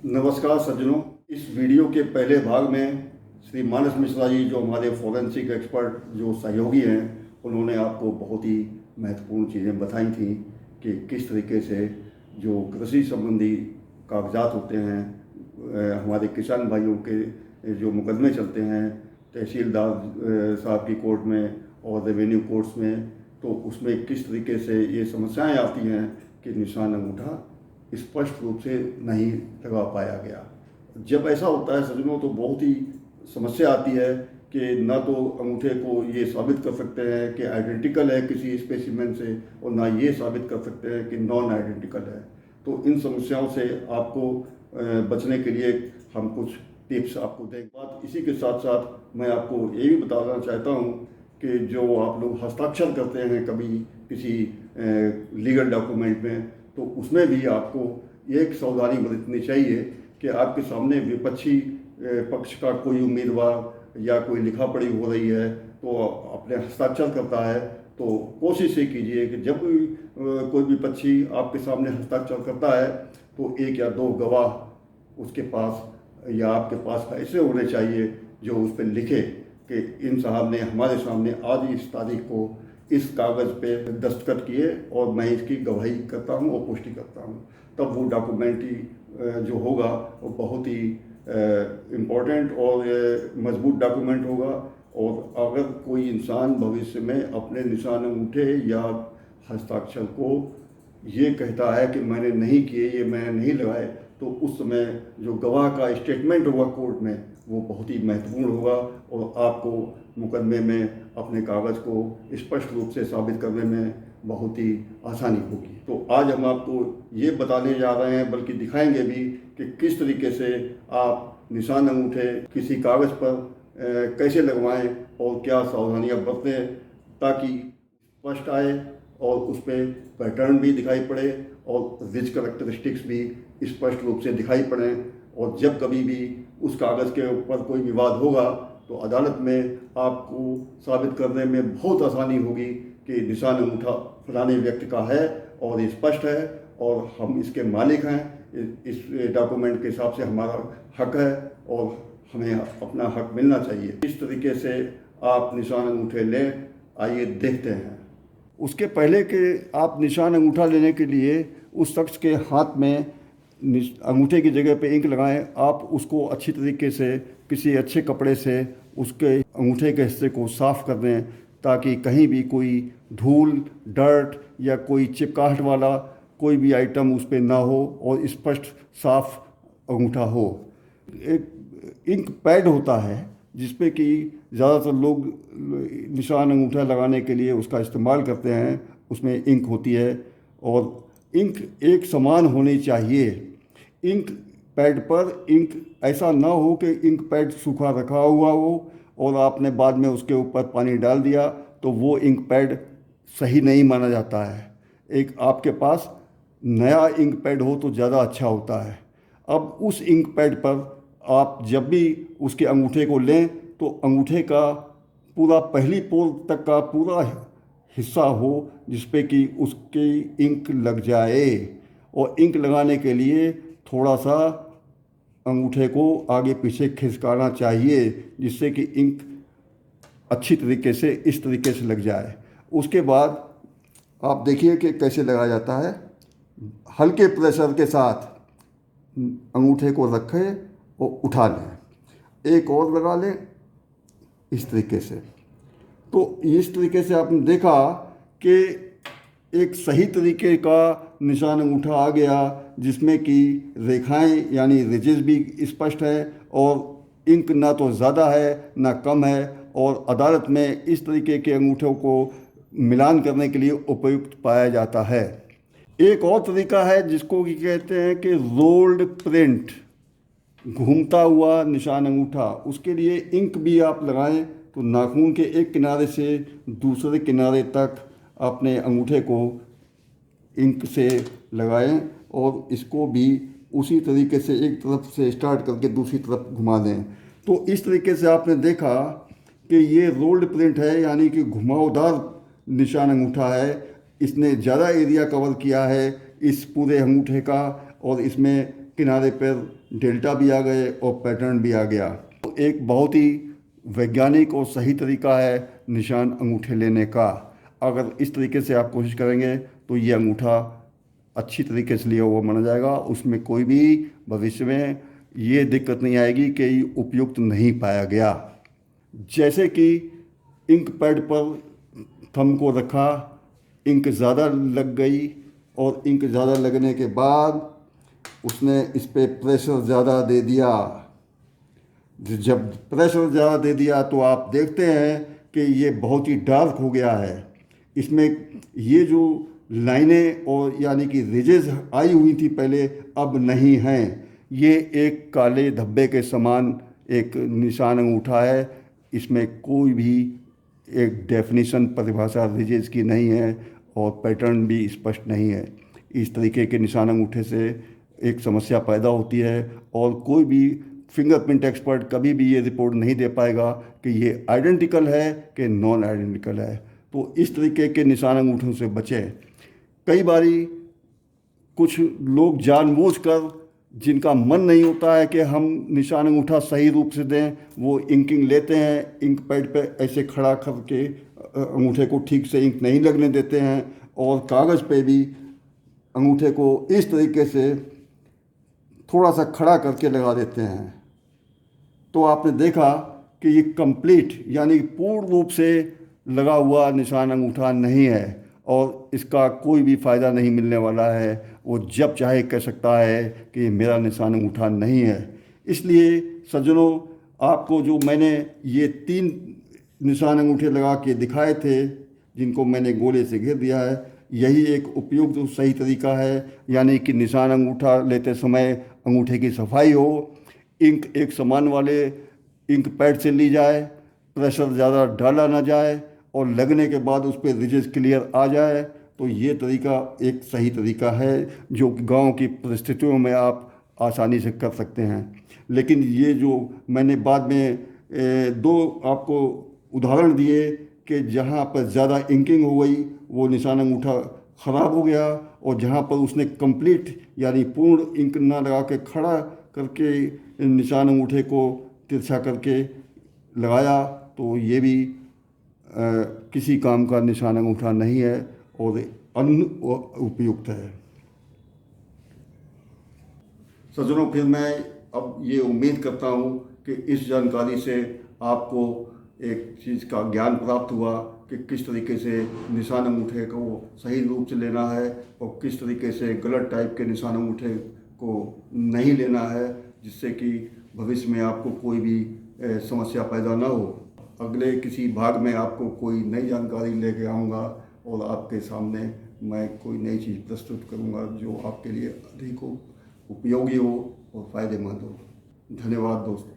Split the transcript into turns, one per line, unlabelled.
नमस्कार सज्जनों। इस वीडियो के पहले भाग में श्री मानस मिश्रा जी, जो हमारे फॉरेंसिक एक्सपर्ट जो सहयोगी हैं, उन्होंने आपको बहुत ही महत्वपूर्ण चीज़ें बताई थी कि किस तरीके से जो कृषि संबंधी कागजात होते हैं, हमारे किसान भाइयों के जो मुकदमे चलते हैं तहसीलदार साहब की कोर्ट में और रेवेन्यू कोर्ट्स में, तो उसमें किस तरीके से ये समस्याएं आती हैं कि निशान अंगूठा स्पष्ट रूप से नहीं लगा पाया गया। जब ऐसा होता है सज्जनों, तो बहुत ही समस्या आती है कि ना तो अंगूठे को ये साबित कर सकते हैं कि आइडेंटिकल है किसी स्पेसिमेन से, और ना ये साबित कर सकते हैं कि नॉन आइडेंटिकल है। तो इन समस्याओं से आपको बचने के लिए हम कुछ टिप्स आपको दें। बात इसी के साथ साथ मैं आपको ये भी बताना चाहता हूँ कि जो आप लोग हस्ताक्षर करते हैं कभी किसी लीगल डॉक्यूमेंट में, तो उसमें भी आपको एक सावधानी बरतनी चाहिए कि आपके सामने विपक्षी पक्ष का कोई उम्मीदवार या कोई लिखा पढ़ी हो रही है तो अपने हस्ताक्षर करता है, तो कोशिश ये कीजिए कि जब कोई विपक्षी आपके सामने हस्ताक्षर करता है तो एक या दो गवाह उसके पास या आपके पास ऐसे होने चाहिए जो उस पर लिखे कि इन साहब ने हमारे सामने आज इस तारीख को इस कागज़ पे दस्तखत किए और मैं इसकी गवाही करता हूँ और पुष्टि करता हूँ। तब वो डॉक्यूमेंट्री जो होगा वो बहुत ही इम्पोर्टेंट और मजबूत डॉक्यूमेंट होगा। और अगर कोई इंसान भविष्य में अपने निशान अंगूठे या हस्ताक्षर को ये कहता है कि मैंने नहीं किए, ये मैंने नहीं लगाए, तो उस समय जो गवाह का स्टेटमेंट होगा कोर्ट में वो बहुत ही महत्वपूर्ण होगा और आपको मुकदमे में अपने कागज़ को स्पष्ट रूप से साबित करने में बहुत ही आसानी होगी। तो आज हम आपको ये बताने जा रहे हैं, बल्कि दिखाएंगे भी कि किस तरीके से आप निशान अंगूठे किसी कागज़ पर कैसे लगवाएं और क्या सावधानियां बरतें ताकि स्पष्ट आए और उस पर पैटर्न भी दिखाई पड़े और रिच करैक्टरिस्टिक्स भी स्पष्ट रूप से दिखाई पड़े। और जब कभी भी उस कागज़ के ऊपर कोई विवाद होगा तो अदालत में आपको साबित करने में बहुत आसानी होगी कि निशान अंगूठा फलाने व्यक्ति का है और ये स्पष्ट है और हम इसके मालिक हैं, इस डॉक्यूमेंट के हिसाब से हमारा हक है और हमें अपना हक मिलना चाहिए। इस तरीके से आप निशान अंगूठे लें, आइए देखते हैं। उसके पहले कि आप निशान अंगूठा लेने के लिए उस शख्स के हाथ में अंगूठे की जगह पे इंक लगाएं। आप उसको अच्छी तरीके से किसी अच्छे कपड़े से उसके अंगूठे के हिस्से को साफ़ कर दें ताकि कहीं भी कोई धूल, डर्ट या कोई चिपकाहट वाला कोई भी आइटम उस पर ना हो और स्पष्ट साफ अंगूठा हो। एक इंक पैड होता है जिसपे कि ज़्यादातर लोग निशान अंगूठा लगाने के लिए उसका इस्तेमाल करते हैं, उसमें इंक होती है और इंक एक समान होनी चाहिए। इंक पैड पर इंक ऐसा ना हो कि इंक पैड सूखा रखा हुआ हो और आपने बाद में उसके ऊपर पानी डाल दिया तो वो इंक पैड सही नहीं माना जाता है। एक आपके पास नया इंक पैड हो तो ज़्यादा अच्छा होता है। अब उस इंक पैड पर आप जब भी उसके अंगूठे को लें तो अंगूठे का पूरा पहली पोल तक का पूरा हिस्सा हो जिसपे कि उसकी इंक लग जाए। और इंक लगाने के लिए थोड़ा सा अंगूठे को आगे पीछे खिसकाना चाहिए जिससे कि इंक अच्छी तरीके से इस तरीके से लग जाए। उसके बाद आप देखिए कि कैसे लगाया जाता है। हल्के प्रेशर के साथ अंगूठे को रखें और उठा लें, एक और लगा लें इस तरीके से। तो इस तरीके से आपने देखा कि एक सही तरीके का निशान अंगूठा आ गया जिसमें कि रेखाएं यानी रिजेस भी स्पष्ट है और इंक ना तो ज़्यादा है ना कम है और अदालत में इस तरीके के अंगूठों को मिलान करने के लिए उपयुक्त पाया जाता है। एक और तरीका है जिसको कि कहते हैं कि रोल्ड प्रिंट, घूमता हुआ निशान अंगूठा। उसके लिए इंक भी आप लगाएं तो नाखून के एक किनारे से दूसरे किनारे तक अपने अंगूठे को इंक से लगाएं और इसको भी उसी तरीके से एक तरफ से स्टार्ट करके दूसरी तरफ घुमा दें। तो इस तरीके से आपने देखा कि ये रोल्ड प्रिंट है यानी कि घुमावदार निशान अंगूठा है। इसने ज़्यादा एरिया कवर किया है इस पूरे अंगूठे का और इसमें किनारे पर डेल्टा भी आ गए और पैटर्न भी आ गया। तो एक बहुत ही वैज्ञानिक और सही तरीका है निशान अंगूठे लेने का। अगर इस तरीके से आप कोशिश करेंगे तो ये अंगूठा अच्छी तरीके से लिया हुआ माना जाएगा। उसमें कोई भी भविष्य में ये दिक्कत नहीं आएगी कि ये उपयुक्त नहीं पाया गया। जैसे कि इंक पैड पर थंब को रखा, इंक ज़्यादा लग गई और इंक ज़्यादा लगने के बाद उसने इस पर प्रेशर ज़्यादा दे दिया। जब प्रेशर ज़्यादा दे दिया तो आप देखते हैं कि ये बहुत ही डार्क हो गया है। इसमें ये जो लाइनें और यानी कि रिजेस आई हुई थी पहले, अब नहीं हैं। ये एक काले धब्बे के समान एक निशान अंगूठा है। इसमें कोई भी एक डेफिनेशन परिभाषा रिजेस की नहीं है और पैटर्न भी स्पष्ट नहीं है। इस तरीके के निशान अंगूठे से एक समस्या पैदा होती है और कोई भी फिंगरप्रिंट एक्सपर्ट कभी भी ये रिपोर्ट नहीं दे पाएगा कि ये आइडेंटिकल है कि नॉन आइडेंटिकल है। तो इस तरीके के निशान अंगूठों से बचें। कई बारी कुछ लोग जानबूझकर, जिनका मन नहीं होता है कि हम निशान अंगूठा सही रूप से दें, वो इंकिंग लेते हैं, इंक पैड पे ऐसे खड़ा करके अंगूठे को ठीक से इंक नहीं लगने देते हैं और कागज़ पे भी अंगूठे को इस तरीके से थोड़ा सा खड़ा करके लगा देते हैं। तो आपने देखा कि ये कंप्लीट यानी पूर्ण रूप से लगा हुआ निशान अंगूठा नहीं है और इसका कोई भी फ़ायदा नहीं मिलने वाला है। वो जब चाहे कह सकता है कि मेरा निशान अंगूठा नहीं है। इसलिए सज्जनों, आपको जो मैंने ये 3 निशान अंगूठे लगा के दिखाए थे, जिनको मैंने गोले से घेर दिया है, यही एक उपयुक्त सही तरीका है। यानी कि निशान अंगूठा लेते समय अंगूठे की सफाई हो, इंक एक समान वाले इंक पैड से ली जाए, प्रेशर ज़्यादा डाला ना जाए और लगने के बाद उस पर रिजेस क्लियर आ जाए। तो ये तरीका एक सही तरीका है जो गांव की परिस्थितियों में आप आसानी से कर सकते हैं। लेकिन ये जो मैंने बाद में 2 आपको उदाहरण दिए कि जहाँ पर ज़्यादा इंकिंग हो गई वो निशान अंगूठा ख़राब हो गया और जहाँ पर उसने कंप्लीट यानी पूर्ण इंक ना लगा के खड़ा करके निशान अंगूठे को तिरछा करके लगाया, तो ये भी किसी काम का निशान अंगूठा नहीं है और अनुपयुक्त है। सज्जनों, फिर मैं अब ये उम्मीद करता हूँ कि इस जानकारी से आपको एक चीज़ का ज्ञान प्राप्त हुआ कि किस तरीके से निशान अंगूठे को सही रूप से लेना है और किस तरीके से गलत टाइप के निशान अंगूठे को नहीं लेना है, जिससे कि भविष्य में आपको कोई भी समस्या पैदा ना हो। अगले किसी भाग में आपको कोई नई जानकारी लेके आऊँगा और आपके सामने मैं कोई नई चीज़ प्रस्तुत करूँगा जो आपके लिए अधिक उपयोगी हो और फ़ायदेमंद हो। धन्यवाद दोस्तों।